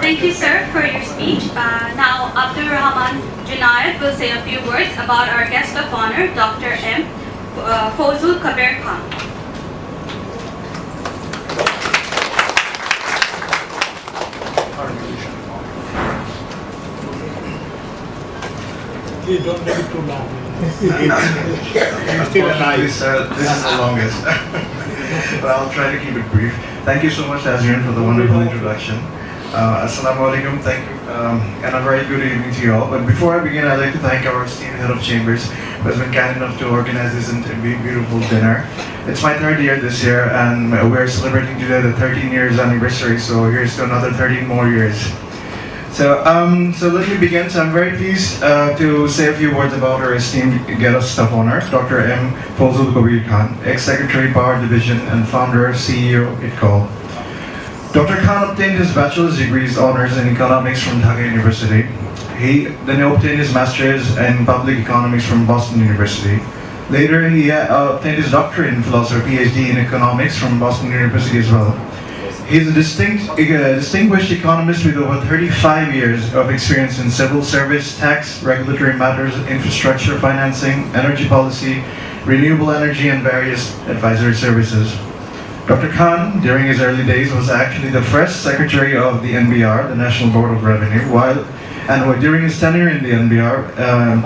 Thank you, sir, for your speech. Now, Abdul Rahman Junaid will say a few words about our guest of honor, Dr. M. Fouzul Kabir Khan. Please don't make it too long. Unfortunately, sir, this is the longest. But I'll try to keep it brief. Thank you so much, Azrin, for the wonderful introduction. Assalamu alaikum, thank you, and a very good evening to you all. But before I begin, I'd like to thank our esteemed head of chambers, who has been kind enough to organize this beautiful dinner. It's my third year this year, and we're celebrating today the 13 years anniversary, so here's to another 13 more years. So let me begin. So I'm very pleased to say a few words about our esteemed guest of honor, Dr. M. Fouzul Kabir Khan, ex-secretary, Power Division, and founder, CEO, IDCOL. Dr. Khan obtained his bachelor's degrees honors in economics from Dhaka University. He then obtained his master's in public economics from Boston University. Later, he obtained his doctorate in philosophy, PhD in economics from Boston University as well. He's a distinguished economist with over 35 years of experience in civil service, tax, regulatory matters, infrastructure, financing, energy policy, renewable energy, and various advisory services. Dr. Khan, during his early days, was actually the first secretary of the NBR, the National Board of Revenue, during his tenure in the NBR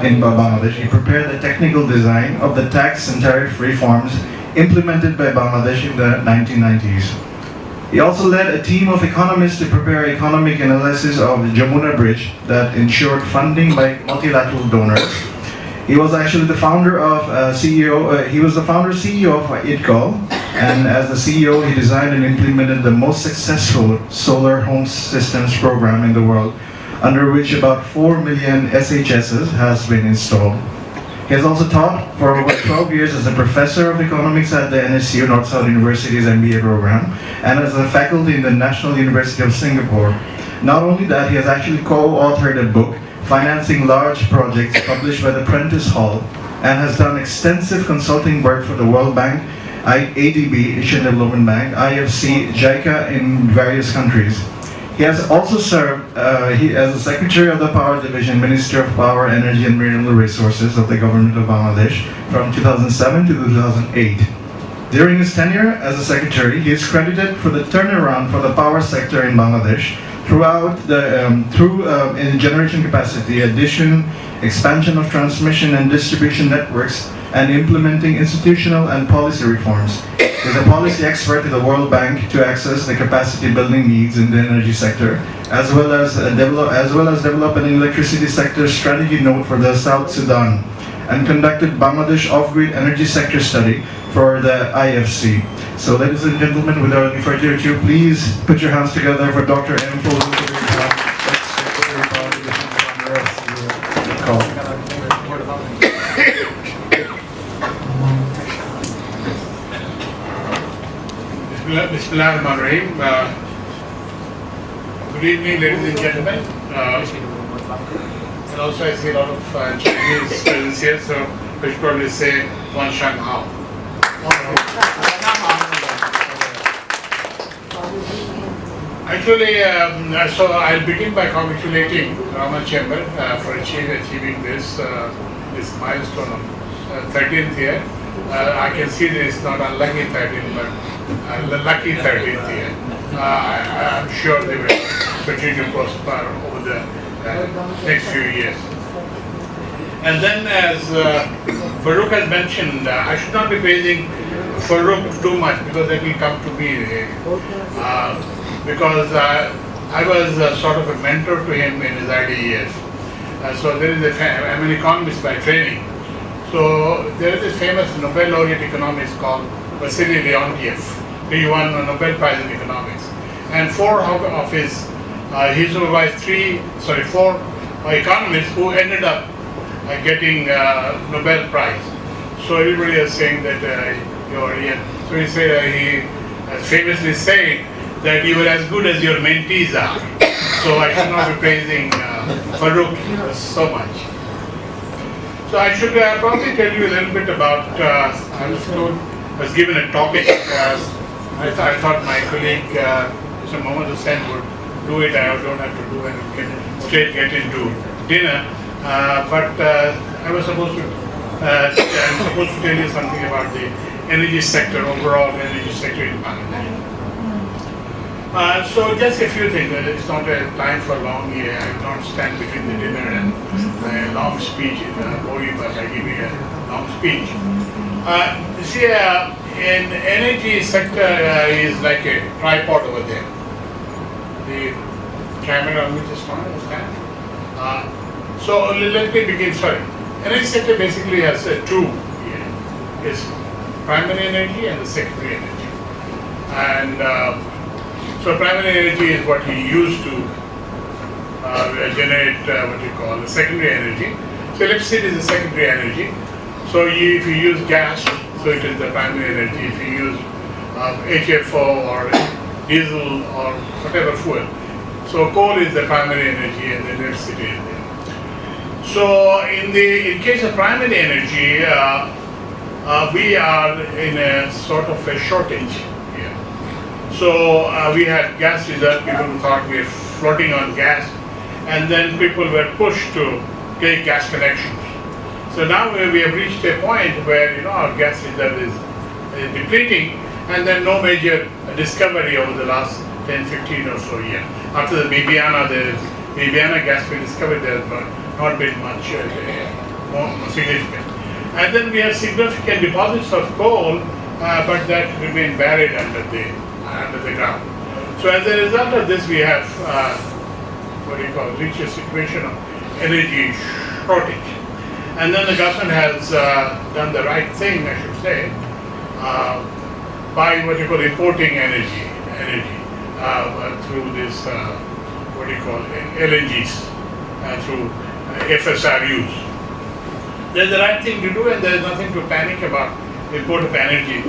in Bangladesh, he prepared the technical design of the tax and tariff reforms implemented by Bangladesh in the 1990s. He also led a team of economists to prepare economic analysis of the Jamuna Bridge that ensured funding by multilateral donors. He was actually the founder of CEO of IDCOL, and as the CEO, he designed and implemented the most successful solar home systems program in the world, under which about 4 million SHSs has been installed. He has also taught for over 12 years as a professor of economics at the NSU, North South University's MBA program, and as a faculty in the National University of Singapore. Not only that, he has actually co-authored a book, Financing Large Projects, published by the Prentice Hall, and has done extensive consulting work for the World Bank, ADB, Asian Development Bank, IFC, JICA in various countries. He has also served as the Secretary of the Power Division, Minister of Power, Energy and Renewable Resources of the Government of Bangladesh from 2007 to 2008. During his tenure as a Secretary, he is credited for the turnaround for the power sector in Bangladesh in generation capacity, addition, expansion of transmission and distribution networks, and implementing institutional and policy reforms. He is a policy expert at the World Bank to access the capacity building needs in the energy sector, as well as develop an electricity sector strategy note for the South Sudan, and conducted Bangladesh off-grid energy sector study for the IFC. So, ladies and gentlemen, without any further ado, please put your hands together for Dr. M. Fouzul Kabir Khan, ex-secretary of Power Division, founder of IDCOL. Bismillahirrahmanirrahim. Good evening, ladies and gentlemen. And also I see a lot of Chinese presence here, so we should probably say Wan Shang Hao. Actually, so I'll begin by congratulating Rahman Chamber for achieving this milestone of 13th year. I can see that it's not unlucky 13th, but lucky 13th year. I'm sure they will continue to prosper over the next few years. And then, as Farooq has mentioned, I should not be praising Farooq too much because that will come to me. Because I was sort of a mentor to him in his early years. So there is I'm an economist by training. So there is a famous Nobel laureate economist called Wassily Leontief. He won a Nobel Prize in economics. And he supervised four economists who ended up getting Nobel Prize. So everybody is saying that you're here. So he famously said that you are as good as your mentees are. So I should not be praising Farooq so much. So I should probably tell you a little bit about, I was given a topic. I thought my colleague, Mr. Mohammed Hussain would do it, I don't have to do it, get into dinner. But I was supposed to, I'm supposed to tell you something about the energy sector, overall energy sector in Bangladesh. So just a few things. It's not a time for long here. I will not stand between the dinner and a long speech in Bowie, but I give you a long speech. You see, in energy sector is like a tripod over there. The camera which is on is that. So let me begin. Sorry, energy sector basically has two here. It's primary energy and the secondary energy. And so primary energy is what you use to generate what you call the secondary energy. So electricity is the secondary energy. So if you use gas, so it is the primary energy. If you use HFO or diesel or whatever fuel, so coal is the primary energy and the electricity is there. So in case of primary energy, we are in a sort of a shortage here. So we had gas reserve. People thought we were floating on gas, and then people were pushed to take gas connections. So now we have reached a point where our gas reserve is depleting, and then no major discovery over the last 10, 15 or so years. After the Bibiana gas field discovery, there has not been much more significant. And then we have significant deposits of coal, but that remain buried under the ground. So as a result of this, we have reached a situation of energy shortage. And then the government has done the right thing, I should say, by importing energy through this LNGs, through FSRUs. There's the right thing to do, and there's nothing to panic about import of energy.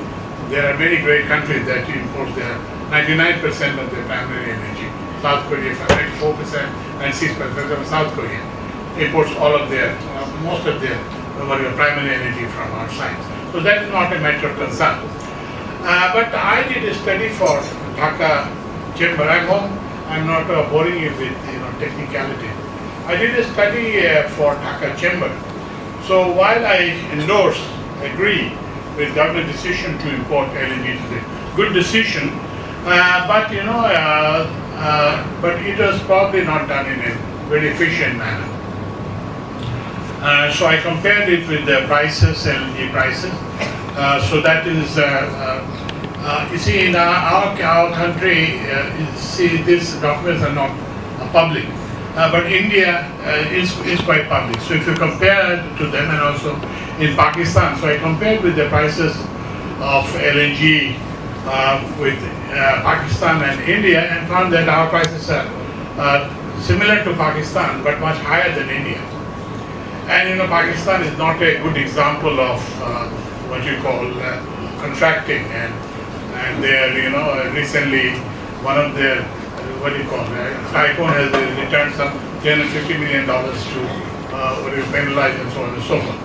There are many great countries that import their 99% of their primary energy. South Korea, 94%, 96% of South Korea imports all of their, most of their primary energy from outside. So that is not a matter of concern. But I did a study for Dhaka Chamber. I'm not boring you with technicality. I did a study for Dhaka Chamber. So while I agree with government decision to import LNG today, good decision, but it was probably not done in a very efficient manner. So I compared it with the prices, LNG prices. So that is, you see, in our country, these documents are not public. But India is quite public. So if you compare to them, and also in Pakistan, so I compared with the prices of LNG with Pakistan and India, and found that our prices are similar to Pakistan, but much higher than India. And Pakistan is not a good example of contracting, and they are recently one of their Tycoon has returned some $350 million to penalize and so on and so forth.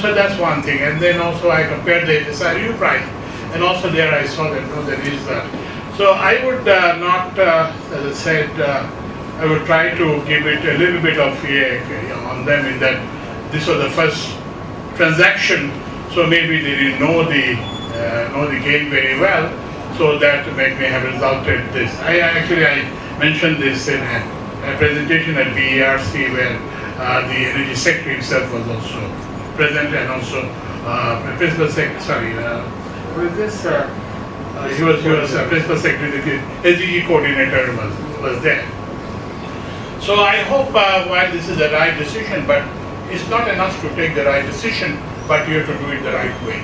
So that's one thing. And then also I compared the FSRU price, and also there I saw that there is so I would not, as I said, I would try to give it a little bit of on them, in that this was the first transaction, so maybe they didn't know the game very well. So that may have resulted this. I mentioned this in a presentation at BERC, where the Energy Secretary himself was also present, and also Principal Secretary. Who is this? He was Principal Secretary. The SDG coordinator was there. So I hope while this is the right decision, but it's not enough to take the right decision, but you have to do it the right way.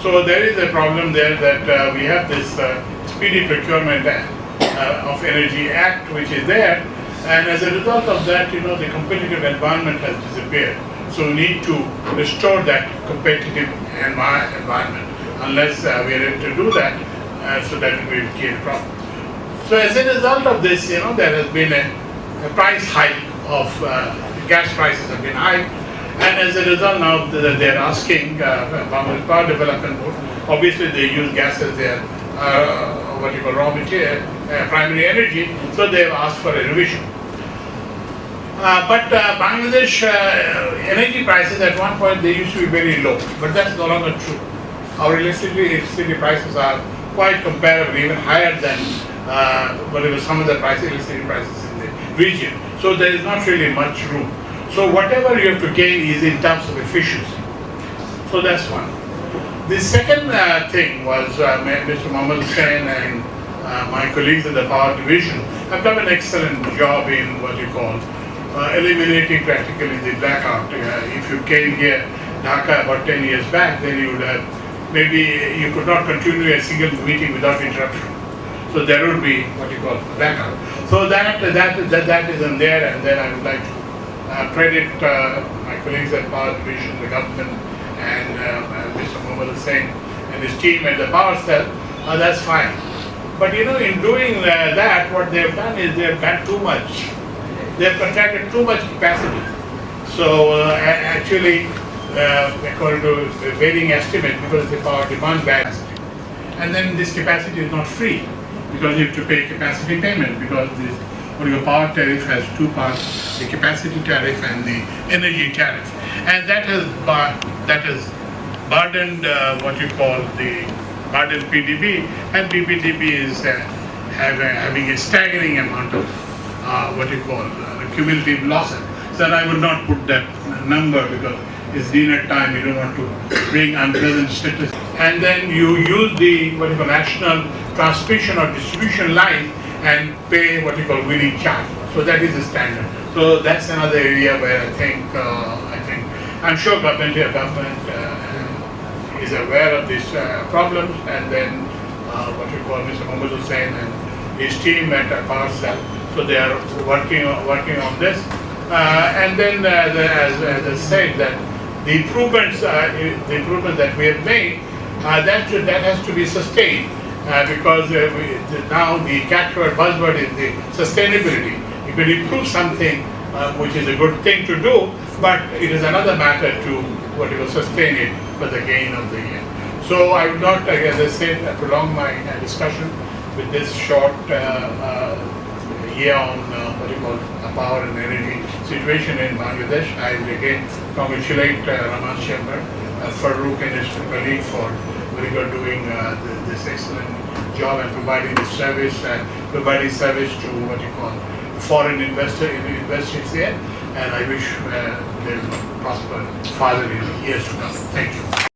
So there is a problem there that we have this Speedy Procurement of Energy Act, which is there, and as a result of that, the competitive environment has disappeared. So we need to restore that competitive environment. Unless we are able to do that, so that it will create a problem. So as a result of this, there has been a price hike of gas prices have been high. And as a result, now they're asking Bangladesh Power Development Board. Obviously, they use gas as their raw material, primary energy, so they have asked for a revision. But Bangladesh energy prices at one point they used to be very low, but that's no longer true. Our electricity prices are quite comparable, even higher than whatever some of the electricity prices in the region. So there is not really much room. So whatever you have to gain is in terms of efficiency. So that's one. The second thing was Mr. Mohammed Hussain and my colleagues in the power division have done an excellent job in what you call eliminating practically the blackout. If you came here, Dhaka, about 10 years back, then you would have, maybe you could not continue a single meeting without interruption. So there would be what you call blackout. So that isn't there, and then I would like to credit my colleagues at Power Division, the government, and Mr. Mohammed Hussain and his team at the power cell. That's fine. But you know, in doing that, what they've done is they've done too much. They've contracted too much capacity. So actually, according to varying estimate, because the power demand capacity, and then this capacity is not free because you have to pay capacity payment, because this your power tariff has two parts: the capacity tariff and the energy tariff, and that has burdened what you call the burdened PDB, and PPDB is having a staggering amount of what you call cumulative losses. So I would not put that number because it's dinner time. You don't want to bring unpleasant statistics. And then you use the what you call national transmission or distribution line and pay what you call winning charge. So that is the standard. So that's another area where I think I'm sure government is aware of these problems, and then what you call Mr. Mohammed Hussain and his team at Power Cell. So they are working on this, and then as I said, that the improvements that we have made, that has to be sustained because now the catchword buzzword is the sustainability. You can improve something, which is a good thing to do, but it is another matter to what you will sustain it for the gain of the year. So I would not, as I said, prolong my discussion with this short year on what you call power and energy situation in Bangladesh. I will again congratulate Rahman Chamber, Farouk and his colleague for very good doing this excellent job and providing this service, providing service to what you call foreign investors here. And I wish they will prosper farther in the years to come. Thank you.